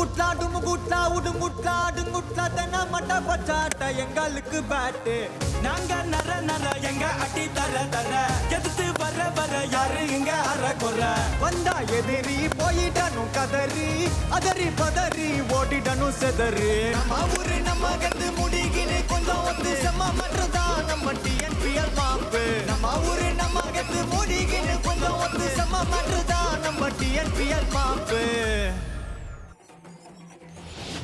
டுமுகுட்லா டுமுகுட்லா உடுங்குட்லா அடுங்குட்லா தென்ன மட்ட பச்சாட்ட எங்களுக்கு பேட்டு நாங்க நர நர எங்க அடி தர தர எதிர்த்து வர வர யாரு இங்க அற கொற வந்தா எதிரி போயிடணும் கதறி அதறி பதறி ஓடிடணும் செதறி நம்ம ஊரு நம்ம கந்து முடிகினு கொஞ்சம் வந்து செம்ம மட்டும்தான் நம்ம டிஎன்பிஎல் மாப்பு நம்ம ஊரு நம்ம கந்து முடிகினு கொஞ்சம் வந்து செம்ம மட்டும்தான் நம்ம TNPL mop.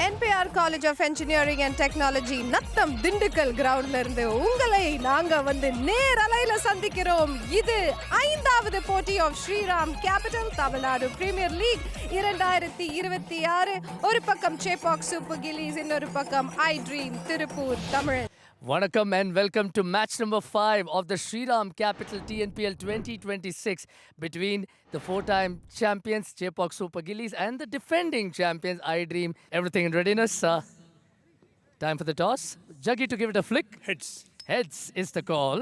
NPR College of Engineering and Technology Natham Dindigul கிரவுண்ட்ல இருந்து உங்களை நாங்க வந்து நேரலையில சந்திக்கிறோம். இது 5வது போட்டி of Sriram capital Tamil Nadu premier league 2026. ஒரு பக்கம் சேப்பாக் சூப்பர் கில்லிஸ், இன்னொரு பக்கம் ஐ dream Tiruppur Tamil. Vanakkam and welcome to match number 5 of the Shriram Capital TNPL 2026 between the 4-time champions Chepauk Super Gillies and the defending champions iDream. Everything in readiness. Time for the toss. Juggy to give it a flick. Heads. Heads is the call.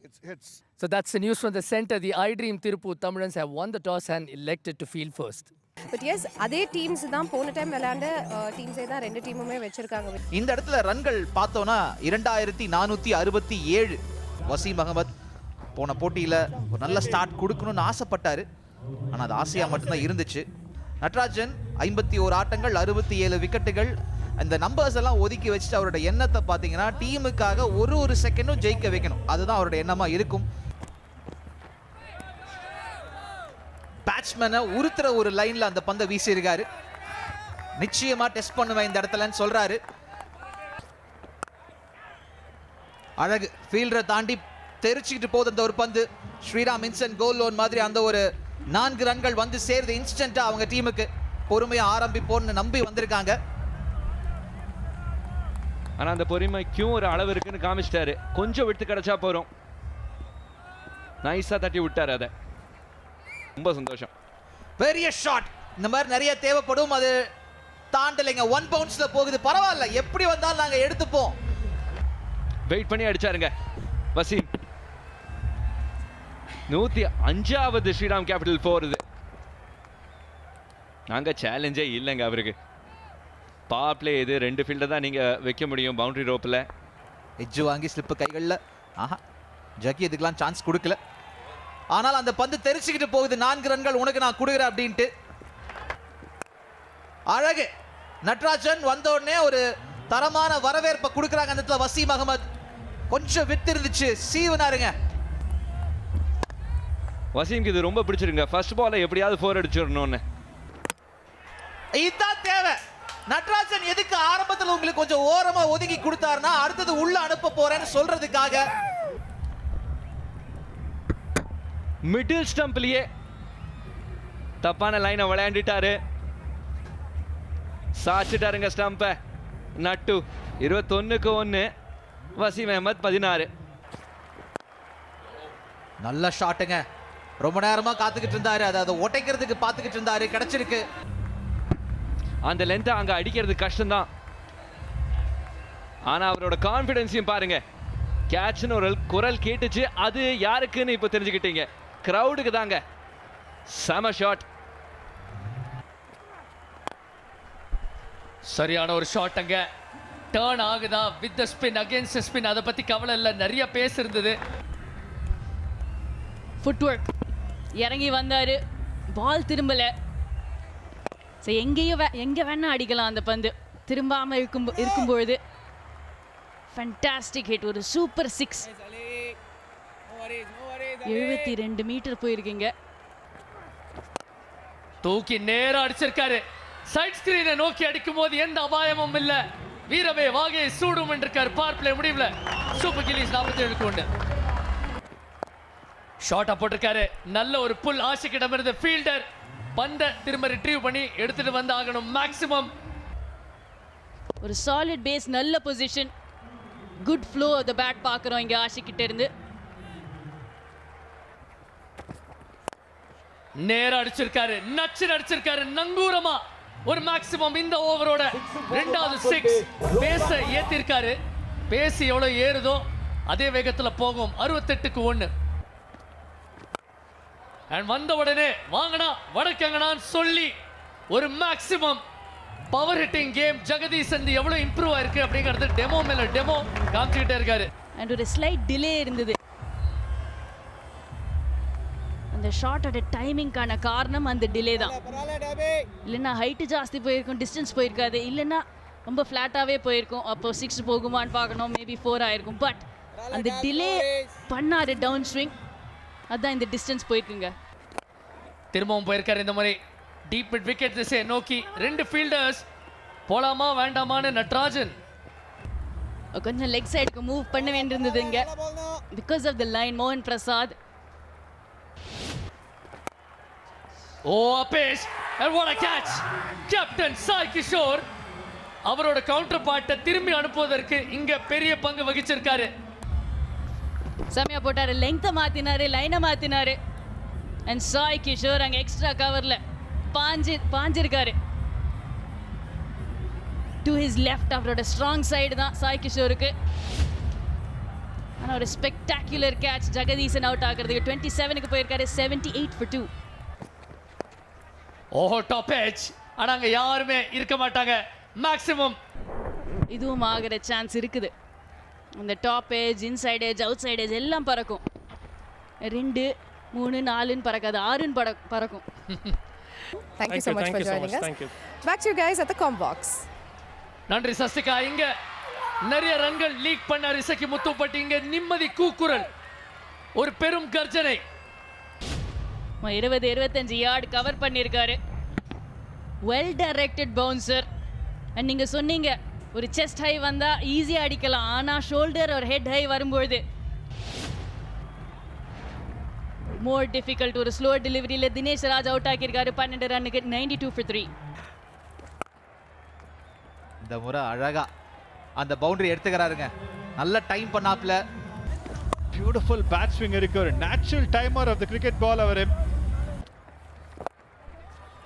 It's heads. So that's the news from the center. The iDream Tirupur Tamilans have won the toss and elected to field first. But yes, அதே teams தான் போன time விளையாண்ட டீம்ஸே தான் ரெண்டு டீமுமே வச்சிருக்காங்க. இந்த இடத்துல ரன்கள் பார்த்தோன்னா 2467. வசீம் அகமத் போன போட்டியில் ஒரு நல்ல ஸ்டார்ட் கொடுக்கணும்னு ஆசைப்பட்டார், ஆனால் அது ஆசையாக மட்டும்தான் இருந்துச்சு. நட்ராஜன் 51 ஆட்டங்கள் 67 விக்கெட்டுகள். அந்த நம்பர்ஸ் எல்லாம் ஒதுக்கி வச்சுட்டு அவரோட எண்ணத்தை பார்த்தீங்கன்னா டீமுக்காக ஒரு செகண்டும் ஜெயிக்க வைக்கணும், அதுதான் அவரோட எண்ணமாக இருக்கும். பேட்ஸ்மேனை உறுத்துற ஒரு லைன்ல அந்த பந்தை வீசி இருக்காரு. நிச்சயமா டெஸ்ட் பண்ணுவேன் இந்த இடத்துலன்னு சொல்றாரு. அழகு ஃபீல்டரை தாண்டி தெரிச்சுக்கிட்டு போகுது அந்த ஒரு பந்து. ஸ்ரீராம் இன்ஸ்டன்ட் கோல் லோன் மாதிரி அந்த ஒரு 4 ரன்கள் வந்து சேருது இன்ஸ்டன்ட்டா அவங்க டீமுக்கு. பொறுமையா ஆரம்பிப்போன்னு நம்பி வந்திருக்காங்க. ஆனா அந்த பொறுமைக்கும் ஒரு அளவு இருக்குன்னு காமிச்சிட்டாரு. கொஞ்சம் விட்டு கிடைச்சா போறோம். நைஸா தட்டி விட்டாரு. அதை ரொம்ப சந்தோஷம். பெரிய ஷாட் இந்த மாதிரி நிறைய தேவைப்படும், அது தாண்டலைங்க. 1 பவுன்ஸ்ல போகுது, பரவாயில்ல, எப்படி வந்தாலும் நாங்க எடுத்துப்போம். வெயிட் பண்ணி அடிச்சாருங்க வசீம். 105வது ஸ்ரீராம் கேபிட்டல் 4 இது. நாங்க சேலஞ்சே இல்லைங்க அவருக்கு. பவர் பிளே இது 2 ஃபீல்டர் தான் நீங்க வைக்க முடியும் பவுண்டரி ரோப்ல. எட்ஜ் வாங்கி ஸ்லிப் கைகளில். ஆஹா, ஜக்கி இதுக்கெல்லாம் சான்ஸ் கொடுக்கல. ஆனால் அந்த பந்து தெரிச்சுக்கிட்டு போகுது. 4 ரன்கள் உனக்கு நான் கொடுக்குறேன் அப்படின்ட்டு. அழகு. நட்ராஜன் வந்த உடனே ஒரு தரமான வரவேற்பை கொடுக்குறாங்க அந்த இடத்துல. வசீம் அகமத் கொஞ்சம் விட்டு இருந்துச்சு, சீவனாருங்க. வசீம்க்கு இது ரொம்ப பிடிச்சிருங்க. ஃபர்ஸ்ட் பால்ல எப்படியாவது 4 அடிச்சிடணும்னு. இதுதான் தேவை. நட்ராஜன் எதுக்கு ஆரம்பத்தில் உங்களுக்கு கொஞ்சம் ஓரமா ஒதுக்கி கொடுத்தாருன்னா அடுத்தது உள்ள அனுப்ப போறேன்னு சொல்றதுக்காக. மிடில் ஸ்டம்ப்லயே தப்பான லைனை விளையாண்டுட்டாரு. சாச்சிட்டாருங்க ஸ்டம்பை. நட்டு 21க்கு 1. வசீம் அஹமத் 16. நல்ல ஷாட்டுங்க. ரொம்ப நேரமா காத்துக்கிட்டு இருந்தாரு, அதை ஒட்டைக்கிறதுக்கு பார்த்துக்கிட்டு இருந்தாரு. கிடைச்சிருக்கு. அந்த லென்த்தை அங்க அடிக்கிறது கஷ்டம்தான். ஆனா அவரோட கான்ஃபிடன்ஸையும் பாருங்க. கேட்ச்னு ஒரு குரல் கேட்டுச்சு, அது யாருக்குன்னு இப்போ தெரிஞ்சுக்கிட்டீங்க. கிரவுடுக்கு தாங்க. செம ஷாட். சரியான ஒரு ஷாட். அங்க டர்ன் ஆகுதா with the spin against spin, அதை பத்தி கவலை இல்லை. நிறைய பேஸ் இருந்தது. ஃபுட்வொர்க் இறங்கி வந்தாரு, பால் திரும்பல. ஸோ எங்கே வேணா அடிக்கலாம் அந்த பந்து. திரும்பாமல் இருக்கும்பொழுது ஃபேண்டாஸ்டிக் ஹிட், ஒரு சூப்பர் 6. 72 மீட்டர் போயிருக்கீங்க. தூக்கி நேரா அடிச்சிருக்காரு. சைட் ஸ்கிரீனை நோக்கி அடிக்கும் போது எந்த அபாயமும் இல்ல. வீரவே வாகையை சூடும் என்றிருக்காரு. பவர் பிளே முடிவுல சூப்பர் கில்லிஸ் 47க்கு 1. ஷார்ட்டா போட்டிருக்காரு. நல்ல ஒரு புல் ஆஷிக்கிடமிருந்து ஃபீல்டர் பந்தை திரும்ப ரிட்ரீவ் பண்ணி எடுத்துட்டு வந்து ஆகணும். மேக்ஸிமம் ஒரு சாலிட் பேஸ், நல்ல position, good flow of the bat பார்க்குறோம் இங்கே ஆஷிக்கிட்ட இருந்து. நேரா அடிச்சிருக்காரு, நச்சு அடிச்சிருக்காரு நங்கூரமா. ஒரு மேக்ஸிமம் இந்த ஓவரோட 2வது 6. பேச ஏத்திருக்காரு. பேசி எவ்வளவு ஏறுதோ அதே வேகத்துல போகும். 68க்கு 1. அண்ட் வந்த உடனே வாங்கடா வடக்கங்கடான்னு சொல்லி ஒரு maximum power hitting game Jagadeesan எவ்வளவு இம்ப்ரூவ் ஆயிருக்கு அப்படிங்கிறது டெமோ மேல டெமோ காமிச்சுக்கிட்டே இருக்காரு. அண்ட் ஒரு ஸ்லைட் டிலே இருந்தது. அந்த ஷாட்டோட டைமிங்கான காரணம் அந்த டிலே தான். இல்லைன்னா ஹைட்டு ஜாஸ்தி போயிருக்கும், டிஸ்டன்ஸ் போயிருக்காது. இல்லைன்னா ரொம்ப ஃப்ளாட்டாகவே போயிருக்கும். அப்போ 6 போகுமான்னு பார்க்கணும், மேபி 4 ஆயிருக்கும். பட் அந்த டிலே பண்ணாரு டவுன் ஸ்விங், அதான் இந்த டிஸ்டன்ஸ் போயிருக்குங்க. திரும்பவும் போயிருக்காரு இந்த முறை டீப் மிட் விக்கெட் திசை நோக்கி. 2 ஃபீல்டர்ஸ் போலாமா வேண்டாமான்னு நட்ராஜன் கொஞ்சம் லெக் சைடுக்கு மூவ் பண்ண வேண்டியிருந்ததுங்க. பிகாஸ் ஆஃப் த லைன் மோகன் பிரசாத். ஓ Avesh, and what a catch! Captain Sai Kishore அவரோட கவுண்டர் பார்ட்டை திரும்பி அனுப்புவதற்கு இங்க பெரிய பங்கு வகிச்சிருக்காரு. செமையா போட்டாரு, லெங்க்த்தை மாத்தினாரு, லைனை மாத்தினாரு. அண்ட் சாய் கிஷோர் அங்க எக்ஸ்ட்ரா கவர்ல பாஞ்சிருக்காரு. டு ஹிஸ் லெஃப்ட், அவரோட ஸ்ட்ராங் சைடு தான் சாய் கிஷோருக்கு. ஆனால் ஒரு ஸ்பெக்டாகுலர் கேட்ச், ஜெகதீசன் அவுட் ஆகிறதுக்கு 27க்கு போயிருக்காரு. 78 for 2. ஓஹோ டாப் எட்ஜ், ஆனா அங்க யாருமே இருக்க மாட்டாங்க. மேக்ஸிமம் இதுவும் ஆகிற சான்ஸ் இருக்குது. அந்த top edge, inside edge, outside edge எல்லாம் பறக்கும். 2, 3, 4ன்னு பறக்காது, 6ன்னு பறக்கும். Thank you so much for joining us. Back to you guys at the com box. நன்றி சஸ்திகா. இங்க நிறைய ரன்கள் லீக் பண்ண ரிசக்கி முத்துப்பட்டி இங்க நிம்மதி கூக்குரல், ஒரு பெரும் கர்ஜனை. 20-25 யார்டு கவர் பண்ணியிருக்காரு. Well directed bouncer. அண்ட் நீங்கள் சொன்னீங்க ஒரு செஸ்ட் ஹை வந்தால் ஈஸியாக அடிக்கலாம், ஆனால் ஷோல்டர் ஒரு ஹெட் ஹை வரும்பொழுது மோர் டிஃபிகல்ட். ஒரு ஸ்லோ டெலிவரியில் தினேஷ் ராஜ் அவுட் ஆக்கியிருக்காரு 12 ரன்னுக்கு. 92 for 3. இந்த முறை அழகா அந்த பவுண்டரி எடுத்துக்கிறாருங்க. நல்ல டைம் பண்ணாப்ல. Beautiful bat swing இருக்கு. ஒரு natural timer of the cricket ball அவரு.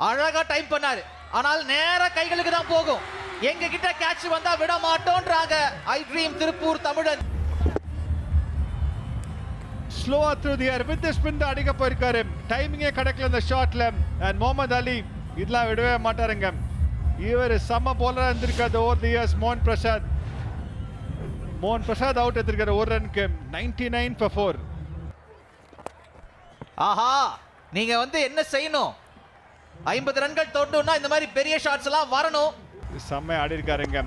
அழகா டைம் பண்ணாரு. ஆனால் நேர கைகளுக்கு தான் போகும். எங்க கிட்ட கேட்ச் வந்தா விட மாட்டோம்ன்றாங்க ஐ ட்ரீம் திருப்பூர் தமிழன். Slower through the air with the spin தான் அடிக்க போயிருக்காரு. டைமிங்கே கிடைக்கல இந்த ஷாட்ல. அண்ட் முகமது அலி இதெல்லாம் விடவே மாட்டாருங்க. இவர் செம்ம போலரா இருந்திருக்காரு ஓவர் தி இயர்ஸ். மோகன் பிரசாத் அவுட் எடுத்திருக்காரு ஒரு ரனுக்கு. 99 for 4. ஆஹா, நீங்க என்ன செய்யணும்? 50 ரன்கள் தோட்டணும்னா இந்த மாதிரி பெரிய ஷாட்ஸ் எல்லாம் வரணும். செம்ம ஆடி இருக்காருங்க.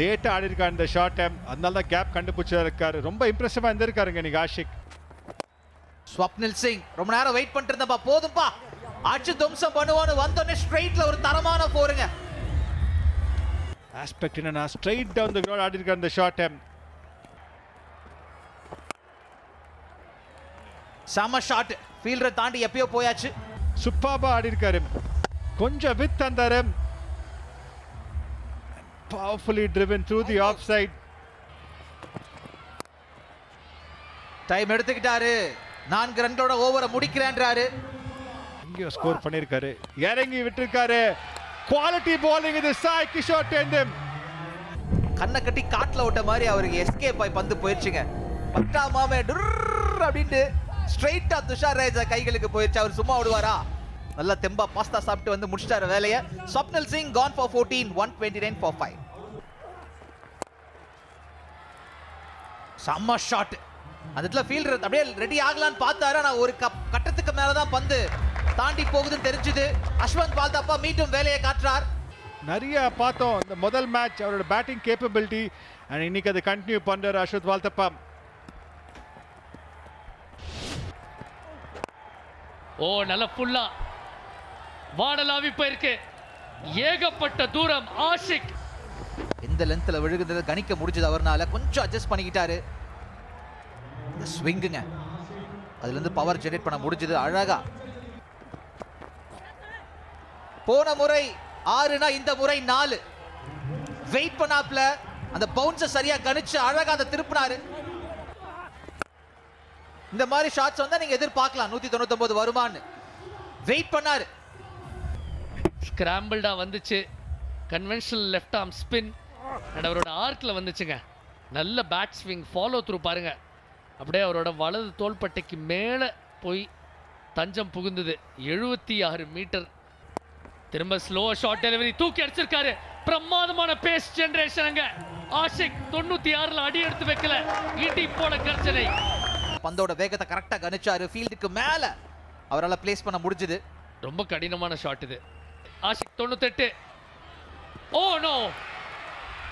லேட்டா ஆடி இருக்காரு இந்த ஷாட்டை, அதனால தான் கேப் கண்டுபிடிச்சிருக்காரு. ரொம்ப இம்ப்ரெசிவா இருந்திருக்காருங்க இன்னைக்கு ஆஷிக். ஸ்வப்னில் சிங் ரொம்ப நேரம் வெயிட் பண்ணிட்டு இருந்தப்பா, போதும்பா அடிச்சு தும்சம் பண்ணுவான்னு வந்தோடனே ஸ்ட்ரைட்ல ஒரு தரமான போருங்க. ஆஸ்பெக்ட் என்னன்னா ஸ்ட்ரைட் டவுன் தி கிரவுண்ட் ஆடி இருக்காரு இந்த ஷாட்டை. செம ஷாட், ஃபீல்டரை தாண்டி எப்பயோ போயாச்சு. சூப்பர்பா ஆடி இருக்காரு. கொஞ்சம் வித் அந்தாரு. Powerfully driven through the offside. Time எடுத்துக்கிட்டாரு. 4 ரன்களோட ஓவரை முடிக்கிறேன்றாரு. இங்கேயும் ஸ்கோர் பண்ணியிருக்காரு. இறங்கி விட்டுருக்காரு. குவாலிட்டி bowling இது சாய் கிஷோர் டெண்டும். கண்ணை கட்டி காட்டில் விட்ட மாதிரி அவருக்கு எஸ்கேப் ஆகி பந்து போயிடுச்சுங்க. பட்டா மாமே அப்படின்ட்டு ஸ்ட்ரைட்டா துஷார் ரேஜா கைகளுக்கு போயிடுச்சு. அவர் சும்மா விடுவாரா? நல்லா தெம்பா பாஸ்தா சாப்பிட்டு முடிச்சிட்டாரு வேலையை. Swapnil Singh gone for 14, 129 for 5. செம்ம ஷாட். அந்த இடத்துல ஃபீல்டர் அப்படியே ரெடி ஆகலான்னு பார்த்தாரு. ஆனால் ஒரு கட்டத்துக்கு மேலே தான் பந்து தாண்டி போகுதுன்னு தெரிஞ்சுது. அஸ்வந்த் பால்தாப்பா மீண்டும் வேலையை காட்டுறார். நிறைய பார்த்தோம் இந்த முதல் மேட்ச் அவரோட பேட்டிங் கேப்பபிலிட்டி. அண்ட் இன்னைக்கு அதை கண்டினியூ பண்றாரு அஸ்வந்த் பால்தாப்பா. ஓ நல்ல ஃபுல்லா வாடலாவி போயிருக்கு. ஏகப்பட்ட தூரம் ஆஷிக். எந்த லென்த்ல விழுகுறத கணிக்க முடிஞ்சது அவர்னால. கொஞ்சம் அட்ஜஸ்ட் பண்ணிக்கிட்டாரு. இந்த ஸ்விங்குங்க, அதுல இருந்து பவர் ஜெனரேட் பண்ண முடிஞ்சது அழகா. போன முறை 6னா இந்த முறை 4. வெயிட் பண்ணாப்ல அந்த பவுன்ஸை சரியா கணிச்சு அழகா அதை திருப்பினாரு. இந்த மாதிரி ஷாட்ஸ் வந்தா நீங்க எதிர்பார்க்கலாம் 199 வருமான்னு. வெயிட் பண்ணாரு. ஸ்கிராம்பிள்டா வந்துச்சு. Conventional left arm spin and அவரோட ஆர்க்கில் வந்துச்சுங்க. நல்ல பேட் ஸ்விங், ஃபாலோ த்ரூ பாருங்க. அப்படியே அவரோட வலது தோள்பட்டைக்கு மேலே போய் தஞ்சம் புகுந்தது. 76 மீட்டர். திரும்ப ஸ்லோ ஷார்ட் டெலிவரி தூக்கி அடிச்சிருக்காரு. பிரமாதமான பேஸ் ஜெனரேஷன் அங்க. ஆஷிக் 96ல அடி எடுத்து வைக்கல, இடி போல கர்ஜனை. பந்தோட வேகத்தை கரெக்டா கணிச்சாரு, ஃபீல்டுக்கு மேல அவரால் பிளேஸ் பண்ண முடிஞ்சது. ரொம்ப கடினமான ஷாட் இது. ஆஷிக் 98. ஓ நோ,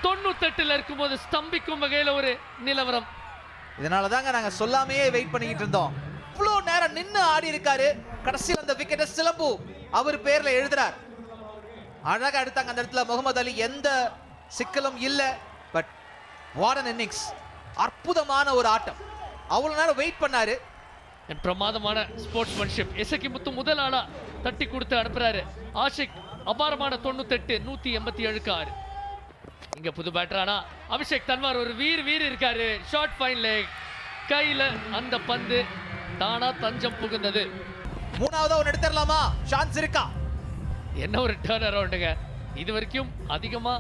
98ல இருக்கும்போது ஸ்தம்பிக்கும் வகையில ஒரு நிலவரம். இதனால தாங்க நாங்க சொல்லாமையே வெயிட் பண்ணிக்கிட்டு இருந்தோம். இவ்வளோ நேரம் நின்னு ஆடி இருக்காரு, கடைசியில் அந்த விக்கெட்டை சிலம்பு அவர் பேர்ல எழுதுறார். அழகா எடுத்தாங்க அந்த இடத்துல முகமது அலி, எந்த சிக்கலும் இல்ல. பட் வாட் an இன்னிங்ஸ், அற்புதமான ஒரு ஆட்டம். அவ்வளவு நேரம் வெயிட் பண்ணாரு. பிரமாதமான ஸ்போர்ட்ஸ்மேன்ஷிப். எசக்கி முத்து முதல் ஆளா தட்டி கொடுத்து அனுப்புறாரு. ஆஷிக் அபாரமான 98, 187க்கு 6. இங்க புது பேட்டரானா அபிஷேக் தன்வார் ஒரு வீர் இருக்காரு. ஷார்ட் ஃபைன் லெக், கையில அந்த பந்து தானா தஞ்சம் புகுந்தது. மூணாவதா ஒன்று எடுத்துடலாமா, சான்ஸ் இருக்கா? என்ன ஒரு டர்ன் அரவுண்டுங்க. இது வரைக்கும் அதிகமா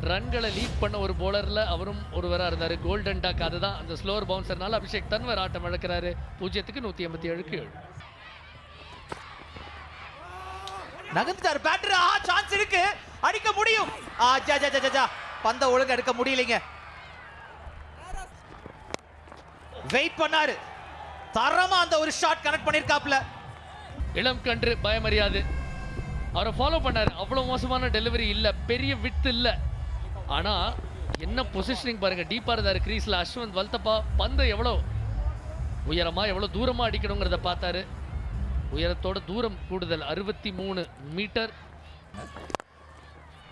ரன்களை லீட் பண்ண ஒரு போலர்ல அவரும் ஒருவராக இருந்தார். கோல்டன் டக், அதுதான் அந்த ஸ்லோவர் பவுன்சர்னால அபிஷேக் தன்வர் ஆட்டம் இழக்கிறாரு. 0க்கு 187க்கு 7. நகர்ந்தார் பேட்டர். சான்ஸ் இருக்கு, அடிக்க முடியும். பந்த ஒழுங்கு எடுக்க முடியலைங்க. வெயிட் பண்ணாரு, தரமா அந்த ஒரு ஷாட் கனெக்ட் பண்ணிருக்காப்ல. இளம் கன்று பயமறியாது, அவரை ஃபாலோ பண்ணாரு. அவ்வளவு மோசமான டெலிவரி இல்ல, பெரிய வித் இல்ல. ஆனா என்ன பொசிஷனிங் பாருங்க, டீப்பா இருந்தாரு கிரீஸ்ல. அஸ்வந்த் வல்தப்பா பந்து எவ்வளவு உயரமா எவ்வளவு தூரமா அடிக்கணுங்கிறத பார்த்தாரு. உயரத்தோட தூரம் கூடுதல் 63 மீட்டர்.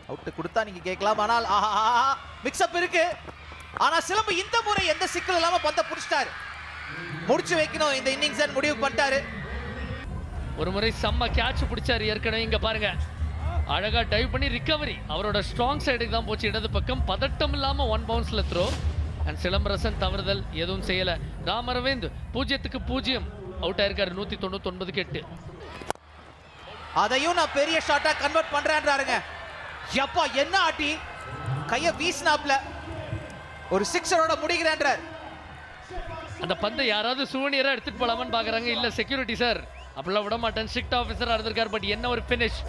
அவுட் கொடுத்தா நீங்க கேட்கலாம், ஆனால் மிக்ஸ் அப் இருக்கு. ஆனா சிலம்பு இந்த முறை எந்த சிக்கல் இல்லாம பந்த புடிச்சிட்டாரு. முடிச்சு வைக்கணும் இந்த இன்னிங்ஸ் முடிவு பண்ணிட்டாரு. ஒரு முறை செம்ம கேட்ச் பிடிச்சாரு ஏற்கனவே. இங்க பாருங்க, அழகா டைவ் பண்ணி ரிகவரி அவரோட ஸ்ட்ராங் சைடுக்கு தான் போச்சு, இடது பக்கம். பதட்டம் இல்லாம 1 பவுன்ஸ்ல த்ரோ. அண்ட் சிலம்பரசன் தவறுதல் எதுவும் செய்யல. ராம் அரவிந்த் 0க்கு 0 அவுட் ஆயிருக்காரு. 199க்கு 8. அதையும் நான் பெரிய ஷாட்டா கன்வெர்ட் பண்றேன்றாருங்க. எப்பா என்ன ஆட்டி, கைய வீசினாப்ல ஒரு சிக்ஸரோட முடிக்கிறேன்றார். அந்த பந்தை யாராவது சூனியரா எடுத்துட்டு போலாமான்னு பாக்குறாங்க. இல்ல செக்யூரிட்டி சார் அப்படிலாம் விட மாட்டேன், ஸ்ட்ரிக்ட் ஆஃபீஸரா இருந்திருக்காரு. பட் என்ன ஒரு பினிஷ்.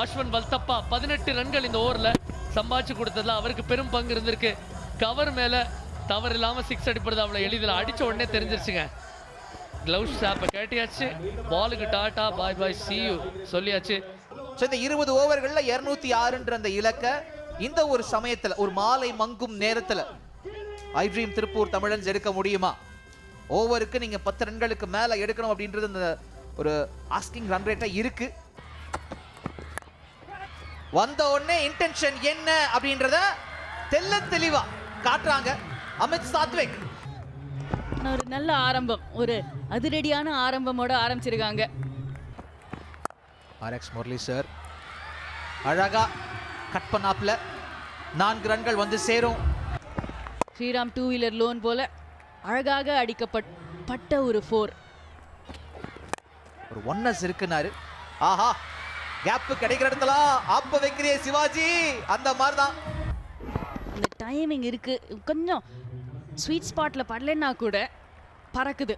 அஸ்வந்த் வல்தப்பா 18 ரன்கள் இந்த ஓவர்ல சம்பாதிச்சு கொடுத்ததுல அவருக்கு பெரும் பங்கு இருந்திருக்கு. கவர் மேல தவறு இல்லாம 6 அடிப்படுறது அவ்வளவு எளிதில். அடிச்ச உடனே தெரிஞ்சிருச்சுங்க. கிளவுஸ் ஷாப்பை கேட்டியாச்சு, பாலுக்கு tata bye bye see you சொல்லியாச்சு. இந்த 20 ஓவர்கள்ல 206ன்ற அந்த இலக்க இந்த ஒரு சமயத்துல, ஒரு மாலை மங்கும் நேரத்துல ஐ ட்ரீம் திருப்பூர் தமிழன்ஸ் எடுக்க முடியுமா? ஓவருக்கு நீங்க 10 ரன்களுக்கு மேல எடுக்கணும் அப்படின்றது அந்த ஒரு ஆஸ்கிங் ரன் ரேட்டா இருக்கு. வந்த உடனே இன்டென்ஷன் என்ன அப்படின்றத தெல்ல தெளிவா காட்டுறாங்க அமித் சாத்விக். ஒரு நல்ல ஆரம்பம், ஒரு அதிரடியான ஆரம்பமோட ஆரம்பிச்சிருக்காங்க. RX முரளி சார் அழகா கட் பண்ணாப்ல 4 ரன்கள் வந்து சேரும். ஸ்ரீராம் 2 வீலர் லோன் போல அழகாக அடிக்கப்பட்ட ஒரு 4. ஒரு ஒன்னஸ் இருக்குனாரு. ஆஹா, கேப் கிடைக்கிற இடத்துல ஆப்ப வைக்கிறியே சிவாஜி, அந்த மாதிரி தான். அந்த டைமிங் இருக்கு, கொஞ்சம் ஸ்வீட் ஸ்பாட்ல படலைன்னா கூட பறக்குது.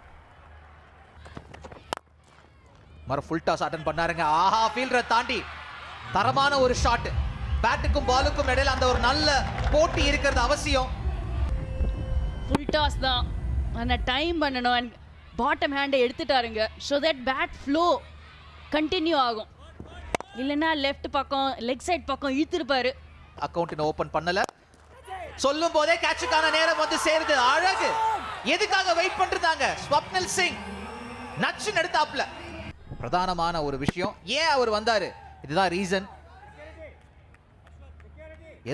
மர ஃபுல் டாஸ் அட்டன் பண்ணாருங்க. ஆஹா, ஃபீல்டரை தாண்டி தரமான ஒரு ஷாட். பேட்டுக்கும் பாலுக்கும் இடையில அந்த ஒரு நல்ல போட்டி இருக்கிறது அவசியம். ஃபுல் டாஸ் தான், ஆனால் டைம் பண்ணணும். அண்ட் பாட்டம் ஹேண்டை எடுத்துட்டாருங்க, so that bat flow continue ஆகும். இல்லைன்னா லெஃப்ட் பக்கம் லெக் சைட் பக்கம் இழுத்துருப்பாரு. அக்கவுண்ட் ஓபன் பண்ணல, சொல்லும் போதே கேட்சுக்கான நேரம் வந்து சேருது. அழகு, எதுக்காக வெயிட் பண்ணிருந்தாங்க? ஸ்வப்னில் சிங் நச்சு எடுத்தாப்ல. பிரதானமான ஒரு விஷயம், ஏன் அவர் வந்தாரு, இதுதான் ரீசன்.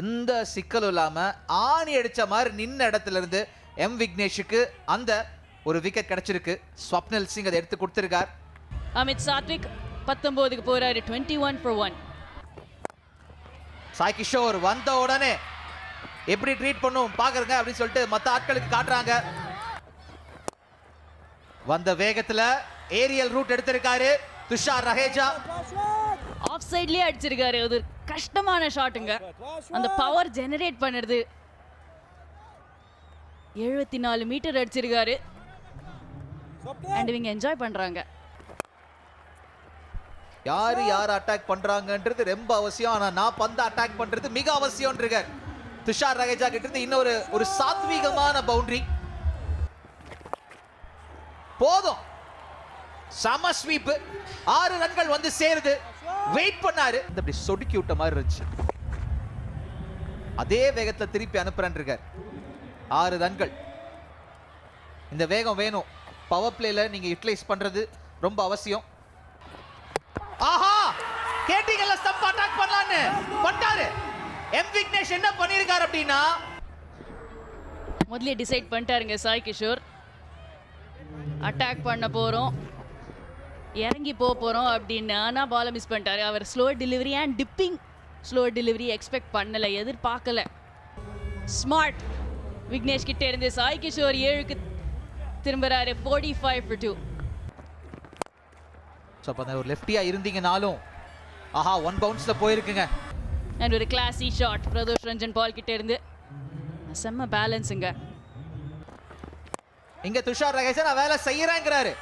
எந்த சிக்கலும் இல்லாம ஆணி அடிச்ச மாதிரி நின்ன இடத்துல இருந்து எம் விக்னேஷுக்கு அந்த ஒரு விக்கெட் கிடைச்சிருக்கு. ஸ்வப்னில் சிங் அதை எடுத்து கொடுத்திருக்கார். அமித் சாத்விக் 19க்கு போறாரு. 21 for 1. சாய் கிஷோர் வந்த உடனே எப்படி ட்ரீட் பண்ணும் பாக்குறங்க அப்படின்னு சொல்லிட்டு மத்த ஆட்களுக்கு காட்டுறாங்க. வந்த வேகத்துல ஏரியல் ரூட் எடுத்திருக்காரு துஷார் ரஹேஜா. ஆஃப் சைட்லயே அடிச்சிருக்காரு. அது கஷ்டமான ஷாட்டுங்க, அந்த பவர் ஜெனரேட் பண்ணுறது. 74 மீட்டர் அடிச்சிருக்காரு. அண்ட் இவங்க என்ஜாய் பண்றாங்க. யாரு யார் அட்டாக் பண்றாங்கன்றது ரொம்ப அவசியம். ஆனா நான் பந்து அட்டாக் பண்றது மிக அவசியம்ன்றார் துஷார் ரஹேஜா கிட்ட இருந்து. இன்னொரு ஒரு சாத்வீகமான பவுண்டரி போதும். சம ஸ்வீப், 6 ரன்கள் வந்து சேருது. வெயிட் பண்ணாரு, இந்த இப்படி சொடுக்கி விட்ட மாதிரி இருந்துச்சு. அதே வேகத்துல திருப்பி அனுப்புறேன் இருக்கார். 6 ரன்கள். இந்த வேகம் வேணும். பவர் பிளேல நீங்க யூட்டிலைஸ் பண்றது ரொம்ப அவசியம். ஆஹா, கேட்டிங்கல்ல ஸ்டம்ப் அட்டாக் பண்ணலாம்னு பண்ணிட்டாரு. எம் விக்னேஷ் என்ன பண்ணிருக்காரு அப்படின்னா முதல்ல டிசைட் பண்ணிட்டாருங்க சாய் கிஷோர். அட்டாக் பண்ண போறோம், இறங்கி போறோம் அப்படின்னு. ஆனால் பாலை மிஸ் பண்ணிட்டாரு. அவர் slow delivery and dipping slow delivery expect பண்ணல, எதிர்பார்க்கல. ஸ்மார்ட் விக்னேஷ் கிட்ட இருந்து சாய் கிஷோர் 7க்கு திரும்புறாரு. 45 for 2. ஸோ அப்போ ஒரு லெஃப்டியா இருந்தீங்கனாலும் ஆஹா 1 பவுன்ஸ்ல போயிருக்குங்க. அண்ட் ஒரு கிளாஸி ஷாட் பிரதோஷ் ரஞ்சன் பால் கிட்ட இருந்து. செம்ம பேலன்ஸுங்க. இங்க துஷார் ரஹேஜா நான் வேலை செய்யறேங்கிறாரு.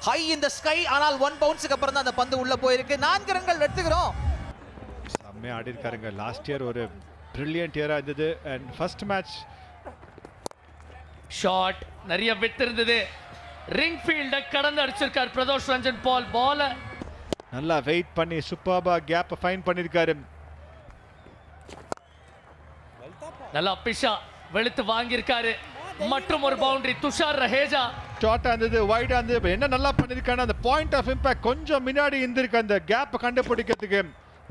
ஹை இன் தி ஸ்கை. ஆனால் 1 பவுன்ஸ்க்கு அப்புறம் தான் அந்த பந்து உள்ள போயிருக்கு. 4 ரன்கள் எடுத்துக்கிறோம். செம்மையா ஆடி இருக்காருங்க. லாஸ்ட் இயர் ஒரு பிரில்லியன்ட் இயரா இருந்தது. அண்ட் ஃபர்ஸ்ட் மேட்ச் ஷாட் நிறைய விட்டு இருந்தது. ரிங் ஃபீல்ட கடந்து அடிச்சிருக்கார் பிரதோஷ் ரஞ்சன் பால். பால நல்லா வெயிட் பண்ணி சூப்பர்பா கேப் ஃபைன் பண்ணிருக்காரு. நல்லா பிஷா வெளுத்து வாங்கியிருக்காரு. மற்றும் ஒரு பவுண்டரி துஷார் ரஹேஜா. ஷார்ட்டா இருந்தது, வைடா இருந்தது. என்ன நல்லா பண்ணிருக்காரு, அந்த பாயிண்ட் ஆஃப் இம்பாக்ட் கொஞ்சம் முன்னாடி இருந்திருக்கு. அந்த கேப் கண்டுபிடிக்கிறதுக்கு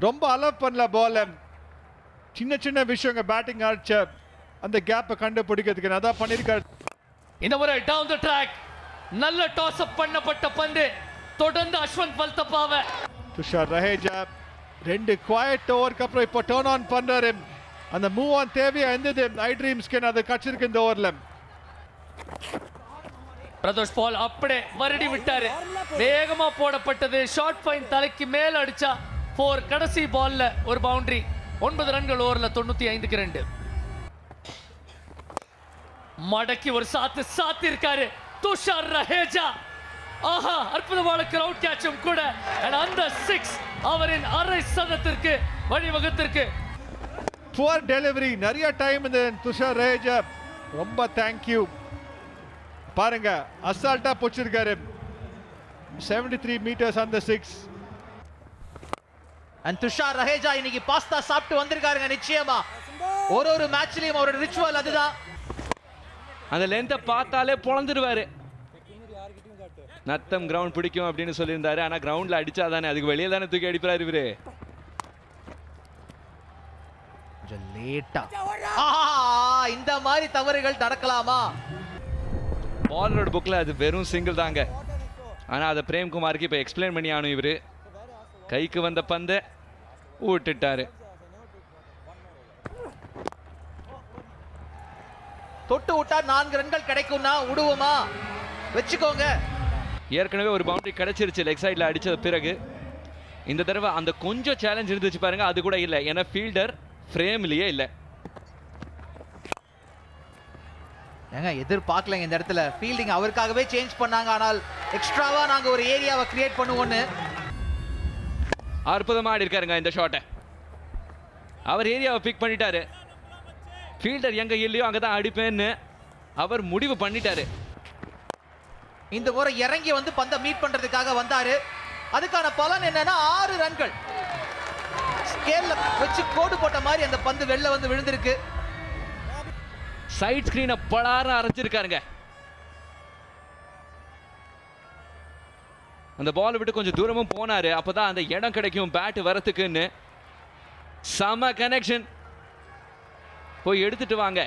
ரொம்ப அலவ் பண்ணல பால். சின்ன சின்ன விஷயங்க பேட்டிங் ஆடிச்ச அந்த கேப்பை கண்டுபிடிக்கிறதுக்கு அதான் பண்ணிருக்காரு. இந்த முறை டவுன் தி ட்ராக் நல்ல டாஸ் அப் பண்ணப்பட்ட பந்து தொடர்ந்து அஸ்வந்த் வல்தப்பாவை. துஷார் ரஹேஜா 2 குவாய்ட் ஓவருக்கு அப்புறம் இப்போ டர்ன் ஆன் பண்றாரு. அந்த மூவ் ஆன் தேவையா இருந்தது ஐ ட்ரீம்ஸ்க்கு, அது கட்சிருக்கு இந்த ஓவர்ல. பிரதோஷ் பால் அப்படியே வருடி விட்டாரு. வேகமா போடப்பட்டது. ஷார்ட் ஃபைன் தலைக்கு மேல அடிச்சா 4. கடைசி பால்ல ஒரு பவுண்டரி. 9 ரன்கள் ஓவர்ல 95க்கு 2. மடக்கி ஒரு சாத்தி இருக்காரு துஷார் ரஹேஜா. ஆஹா, அற்புதமான கிரவுட் கேட்சும் கூட. அந்த 6 அவரின் அரை சதத்திற்கு வழிவகுத்திருக்கு. புவர் டெலிவரி, நிறைய டைம் இந்த துஷார் ரஹேஜா. ரொம்ப தேங்க்யூ. பாருங்க அசால்ட்டா போச்சிருக்காரு. 73 மீட்டர்ஸ் அந்த 6. அண்ட் துஷார் ரஹேஜா இன்னைக்கு பாஸ்தா சாப்பிட்டு வந்திருக்காருங்க. நிச்சயமா ஒரு மேட்ச்லயும் அவரோட ரிச்சுவல் அதுதான். அந்த லென்த்தை பார்த்தாலே பொழந்துடுவாரு. நத்தம் கிரவுண்ட் பிடிக்கும் அப்படின்னு சொல்லியிருந்தாரு. ஆனா கிரவுண்ட்ல அடிச்சா தானே, அதுக்கு வெளியே தானே தூக்கி அடிப்பாரு இவரு. கொஞ்சம் லேட்டா இந்த மாதிரி தவறுகள் நடக்கலாமா? பாலரோட புக்ல அது வெறும் சிங்கிள் தாங்க. ஆனா அதை பிரேம்குமாருக்கு இப்ப எக்ஸ்பிளைன் பண்ணி ஆனும். இவரு கைக்கு வந்த பந்தை விட்டுட்டாரு. தொட்டு விட்டா 4 ரன்கள் கிடைக்கும்னா விடுவோமா? வச்சுக்கோங்க. ஏற்கனவே ஒரு பவுண்டரி கிடைச்சிருச்சு லெக் சைடில் அடிச்சது பிறகு. இந்த தடவை அந்த கொஞ்சம் சேலஞ்ச் இருந்துச்சு பாருங்க, அது கூட இல்லை. ஏன்னா ஃபீல்டர் ஃப்ரேம்லயே இல்லை. ஏங்க எதிர்பார்க்கலங்க இந்த இடத்துல. ஃபீல்டிங் அவருக்காகவே சேஞ்ச் பண்ணாங்க. ஆனால் எக்ஸ்ட்ராவா நாங்க ஒரு ஏரியாவை கிரியேட் பண்ணுவோன்னு. அற்புதமா ஆடி இருக்காருங்க இந்த ஷாட்டை. அவர் ஏரியாவை பிக் பண்ணிட்டாரு. ஃபீல்டர் எங்க இல்லையோ அங்கதான் அடிப்பேன்னு அவர் முடிவு பண்ணிட்டாரு. இந்த முறை இறங்கி வந்து பந்தை மீட் பண்றதுக்காக வந்தாரு. அதுக்கான பலன் என்னன்னா 6 ரன்கள். ஸ்கேல்ல வச்சு கோடு போட்ட மாதிரி அந்த பந்து வெளில வந்து விழுந்திருக்கு. சைட் ஸ்கிரீனை படார அரைச்சிருக்காருங்க. அந்த பால் விட்டு கொஞ்சம் தூரமும் போனாரு. அப்பதான் அந்த இடம் கிடைக்கும் பேட் வரத்துக்குன்னு. சம கனெக்ஷன். போய் எடுத்துட்டு வாங்க.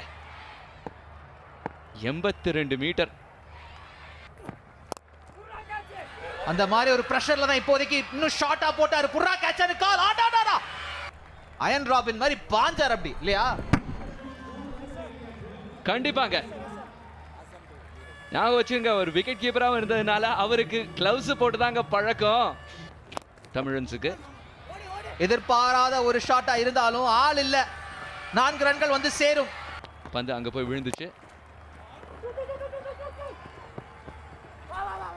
82 மீட்டர். அந்த மாதிரி ஒரு பிரஷர்ல தான் இப்போதைக்கு இன்னும் ஷார்ட்டா போட்டாரு. புறா கேட்சாரு. கால் ஆடாடாடா. அயன் ராபின் மாதிரி பாஞ்சார் அப்படி இல்லையா? கண்டிப்பாங்க. ஞாபகம் வச்சுங்க, ஒரு விக்கெட் கீப்பராகவும் இருந்ததுனால அவருக்கு கிளவுஸ் போட்டுதாங்க பழக்கம். தமிழன்ஸுக்கு எதிர்பாராத ஒரு ஷாட்டா இருந்தாலும் ஆள் இல்ல. 4 ரன்கள் வந்து சேரும். பந்து அங்க போய் விழுந்துச்சு.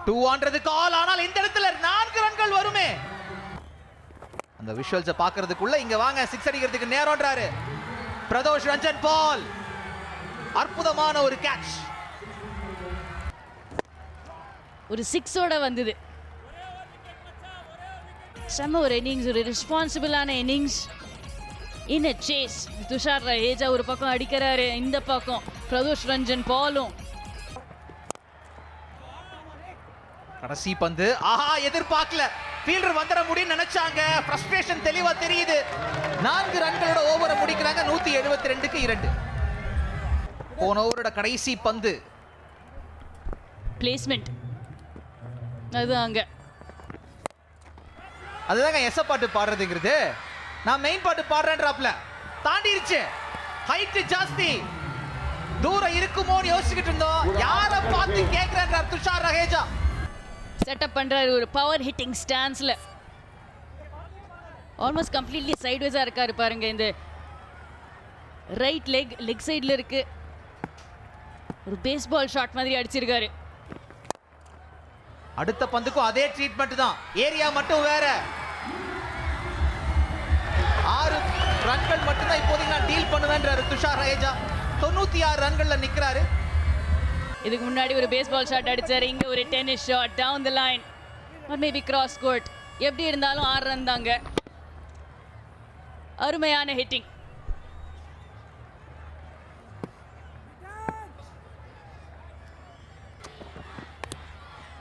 200 கால். ஆனால் இந்த இடத்துல 4 ரன்கள் வருமே. அந்த விஷுவல்ஸை பார்க்கிறதுக்குள்ள இங்க வாங்க 6 அடிக்கிறதுக்கு நேரம்ன்றாரு பிரதோஷ் ரஞ்சன் பால். அற்புதமான ஒரு கேட்ச். ஒரு 6ஓட வந்தது. செம்ம ஒரு இன்னிங்ஸ், ஒரு ரெஸ்பான்சிபிளான இன்னிங்ஸ். இன் அ சேஸ் துஷார் ரஹேஜா ஒரு பக்கம் அடிக்கிறாரு, இந்த பக்கம் பிரதோஷ் ரஞ்சன் பாலும். கடைசி பந்து. ஆஹா, எதிர்பார்க்கல. ஃபீல்டர் வந்துட முடியும் நினைச்சாங்க. ஃப்ரஸ்ட்ரேஷன் தெளிவா தெரியுது. 4 ரன்களோட ஓவரை முடிக்கிறாங்க. 172க்கு 2. போன ஓவரோட கடைசி பந்து. பிளேஸ்மெண்ட் அது அங்க. அதுதாங்க எஸ் பாட்டு பாடுறதுங்கிறது. நான் மெயின் பாட்டு பாடுறேன்றாப்ல. தாண்டிருச்சு. ஹைட் ஜாஸ்தி, தூரம் இருக்குமோன்னு யோசிச்சுக்கிட்டு இருந்தோம். யாரை பார்த்து கேட்கிறேன்றார் துஷார் ரஹேஜா. செட்டப் பண்றாரு ஒரு பவர் ஹிட்டிங் ஸ்டான்ஸ்ல. ஆல்மோஸ்ட் கம்ப்ளீட்லி சைட்வேஸா இருக்காரு பாருங்க. இந்த ரைட் லெக் சைடுல இருக்கு. ஒரு பேஸ்பால் ஷாட் மாதிரி அடிச்சிருக்காரு. அடுத்த பந்துக்கும் அதே ட்ரீட்மெண்ட் தான். ஏரியா மட்டும் வேற. 6 ரன்கள் மட்டும்தான் இப்போதைக்கு நான் டீல் பண்ணுவேன்றாரு துஷார் ரஹேஜா. 96 ரன்கள்ல நிக்கிறாரு. இதுக்கு முன்னாடி ஒரு பேஸ்பால் ஷாட் அடிச்சாரு. இங்க ஒரு tennis shot down the line or maybe cross court. எப்படி இருந்தாலும் 6 ரன் தாங்க. அருமையான ஹிட்டிங்.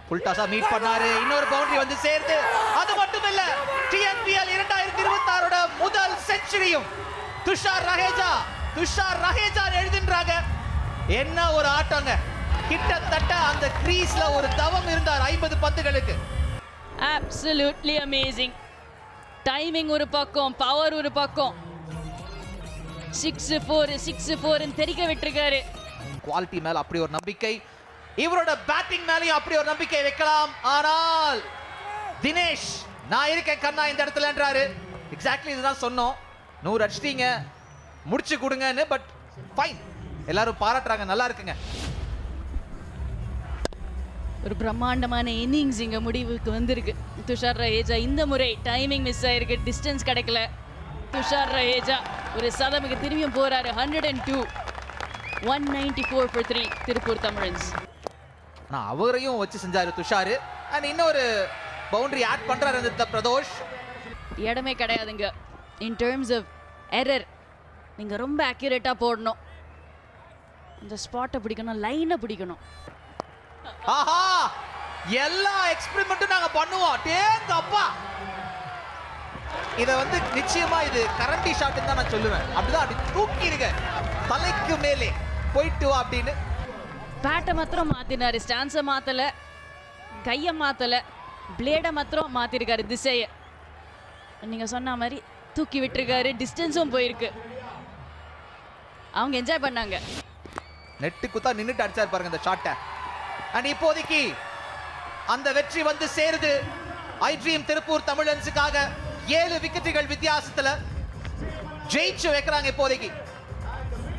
ஃபுல் டாஸா மீட் பண்ணாரு. இன்னொரு பவுண்டரி வந்து சேர்ந்து. அது மட்டும் இல்ல, TNPL 2026ஓட முதல் செஞ்சுரியும் துஷார் ரஹேஜா எழுதின்றாங்க. என்ன ஒரு ஆட்டங்க. கிட்டத்தட்ட அந்த கிரீஸ்ல ஒரு தவம் இருந்தார் 50 பந்துகளுக்கு. Absolutely amazing. டைமிங் ஒரு பக்கம், பவர் ஒரு பக்கம். 6-4 தெரிக்க விட்டுருக்காரு. குவாலிட்டி மேல அப்படி ஒரு நம்பிக்கை. இவரோட பேட்டிங் மேலயும் அப்படி ஒரு நம்பிக்கை வைக்கலாம். ஆனால் தினேஷ், நான் இருக்கேன் கண்ணா இந்த இடத்துல என்றாரு. எக்ஸாக்ட்லி இதுதான் சொன்னோம். 100 அடிச்சிட்டீங்க, முடிச்சு கொடுங்கன்னு. பட் ஃபைன், எல்லாரும் பாராட்டுறாங்க. நல்லா இருக்குங்க. ஒரு பிரம்மாண்டமான இன்னிங்ஸ் இங்க முடிவுக்கு வந்திருக்கு. துஷார் ரஹேஜா இந்த முறை டைமிங் மிஸ் ஆயிருக்கு, டிஸ்டன்ஸ் கிடைக்கல. துஷார் ரஹேஜா ஒரு சதமுக்கு திரும்பியும் போறாரு. 102, 194 for 3 திருப்பூர் தமிழன்ஸ். நான் அவரையும் வச்சு செஞ்சாரு துஷார். அண்ட் இன்னொரு பவுண்டரி ஆட் பண்றாரு அந்த பிரதோஷ். இடமே கிடையாதுங்க இன் டர்ம்ஸ் ஆஃப் எரர். நீங்க ரொம்ப அக்யூரேட்டா போடணும். இந்த ஸ்பாட்டை பிடிக்கணும், லைனை பிடிக்கணும். ஆஹா, எல்லா எக்ஸ்பெரிமெண்ட்டும் நாங்க பண்ணுவோம். டேங்க அப்பா, இத வந்து நிச்சயமா இது கரண்டி ஷாட் தான் நான் சொல்லுவேன். அப்படிதான் அப்படி தூக்கி இருக்க தலைக்கு மேலே போயிட்டு வா அப்படின்னு. பேட்டை மாத்திரம் மாத்தினாரு, ஸ்டான்ஸை மாத்தல, கையை மாத்தல, பிளேடை மாத்திரம் மாத்திருக்காரு திசையை. நீங்க சொன்ன மாதிரி தூக்கி விட்டுருக்காரு. டிஸ்டன்ஸும் போயிருக்கு. அவங்க என்ஜாய் பண்ணாங்க. நெட்டு குத்தா நின்னுட்டு அடிச்சாரு பாருங்க அந்த ஷாட்டை. அண்ட் இப்போதைக்கு அந்த வெற்றி வந்து சேருது ஐ ட்ரீம் திருப்பூர் தமிழன்ஸுக்காக. 7 விக்கெட்டுகள் வித்தியாசத்துல ஜெயிச்சு வைக்கிறாங்க. இப்போதைக்கு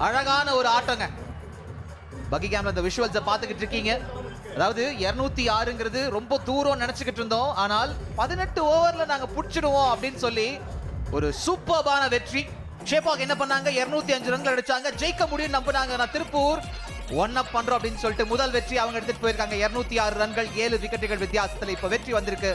அழகான ஒரு ஆட்டங்க. பக்கி கேம்ல அந்த விஷுவல்ஸை பார்த்துக்கிட்டு இருக்கீங்க. அதாவது 206ங்கிறது ரொம்ப தூரம் நினைச்சுக்கிட்டு இருந்தோம். ஆனால் 18 ஓவர்ல நாங்க புடிச்சிடுவோம் அப்படின்னு சொல்லி ஒரு சூப்பர்பான வெற்றி. ஷேபாக் என்ன பண்ணாங்க, 205 ரன்கள் அடிச்சாங்க. ஜெயிக்க முடியும் நம்பினாங்க. நான் திருப்பூர் 1 அப் பண்றோம் அப்படின்னு சொல்லிட்டு முதல் வெற்றி அவங்க எடுத்துட்டு போயிருக்காங்க. 206 ரன்கள் 7 விக்கெட்டுகள் வித்தியாசத்துல இப்ப வெற்றி வந்திருக்கு.